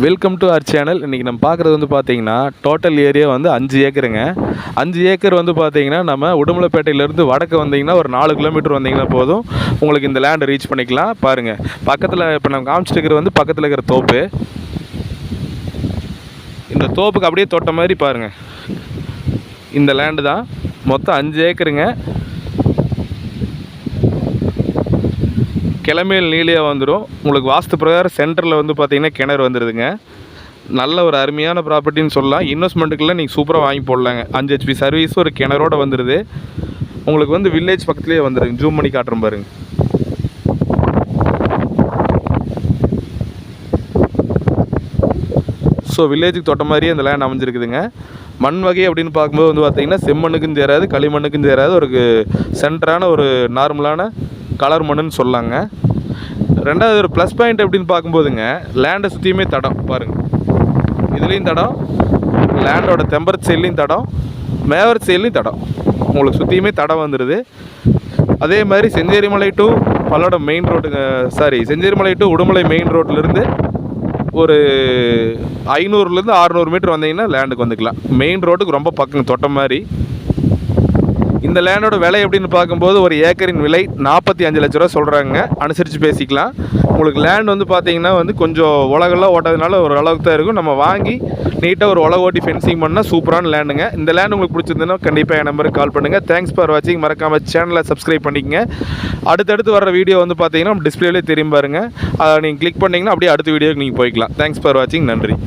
Welcome to our channel. இன்றைக்கி நம்ம பார்க்குறது வந்து பார்த்திங்கன்னா டோட்டல் ஏரியா வந்து 5 ஏக்கருங்க. 5 ஏக்கர் வந்து பார்த்திங்கன்னா நம்ம உடுமலைப்பேட்டையிலேருந்து வடக்கு வந்தீங்கன்னா ஒரு 4 கிலோமீட்டர் வந்தீங்கன்னா போதும் உங்களுக்கு இந்த லேண்டை ரீச் பண்ணிக்கலாம். பாருங்கள், பக்கத்தில் இப்போ நம்ம காமிச்சிட்டு இருக்கிறது வந்து பக்கத்தில் இருக்கிற தோப்பு. இந்த தோப்புக்கு அப்படியே தோட்ட மாதிரி பாருங்கள், இந்த லேண்டு தான். மொத்தம் 5 ஏக்கருங்க. கிளமையில் நீலியாக வந்துடும். உங்களுக்கு வாஸ்து பிரகாரம் சென்டரில் வந்து பார்த்திங்கன்னா கிணறு வந்துடுதுங்க. நல்ல ஒரு அருமையான ப்ராப்பர்ட்டின்னு சொல்லலாம். இன்வெஸ்ட்மெண்ட்டுக்கெல்லாம் நீங்கள் சூப்பராக வாங்கி போடலாங்க. 5 HP சர்வீஸ் ஒரு கிணறோடு வந்துடுது. உங்களுக்கு வந்து வில்லேஜ் பக்கத்துலேயே வந்துடுங்க. ஜூம் பண்ணி காட்டுறோம் பாருங்கள். ஸோ வில்லேஜுக்கு தொட்ட மாதிரியே இந்த லேண்ட் அமைஞ்சிருக்குதுங்க. மண் வகை அப்படின்னு பார்க்கும்போது வந்து பார்த்திங்கன்னா செம்மண்ணுக்கும் சேராது, களிமண்ணுக்கும் சேராது, ஒரு சென்டரான ஒரு நார்மலான கலர் மண்ணுன்னு சொல்லாங்க. ரெண்டாவது ஒரு ப்ளஸ் பாயிண்ட் எப்படின்னு பார்க்கும்போதுங்க, லேண்டை சுற்றியுமே தடம் பாருங்கள். இதுலேயும் தடம், லேண்டோட தெம்பரத் சைட்லேயும் தடம், மேவர் சைட்லேயும் தடம், உங்களுக்கு சுற்றியுமே தடம் வந்துடுது. அதே மாதிரி Chencherimalai to Palladam main road, Chencherimalai to Udumalai main ரோட்லேருந்து ஒரு 500லேருந்து 600 மீட்டர் வந்தீங்கன்னா லேண்டுக்கு வந்துக்கலாம். மெயின் ரோட்டுக்கு ரொம்ப பக்கம் தொட்ட மாதிரி. இந்த லேண்டோட விலை எப்படின்னு பார்க்கும்போது ஒரு ஏக்கரின் விலை 45 லட்ச ரூபா சொல்கிறாங்க. அனுசரித்து பேசிக்கலாம். உங்களுக்கு லேண்ட் வந்து பார்த்தீங்கன்னா வந்து கொஞ்சம் உலகெல்லாம் ஓட்டதுனால ஒரு அளவுக்கு தான் இருக்கும். நம்ம வாங்கி நீட்டாக ஒரு உலக ஓட்டி ஃபென்சிங் பண்ணால் சூப்பரான லேண்டுங்க. இந்த லேண்ட் உங்களுக்கு பிடிச்சிருந்ததுன்னா கண்டிப்பாக என் நம்பருக்கு கால் பண்ணுங்கள். தேங்க்ஸ் ஃபார் வாட்சிங். மறக்காமல் சேனலை சப்ஸ்கிரைப் பண்ணிக்கங்க. அடுத்தடுத்து வர வீடியோ வந்து பார்த்தீங்கன்னா டிஸ்பிளேலே தெரியும் பாருங்கள். அதை நீங்கள் கிளிக் பண்ணிங்கன்னா அப்படியே அடுத்த வீடியோக்கு நீங்கள் போய்க்கலாம். தேங்க்ஸ் ஃபார் வாட்சிங். நன்றி.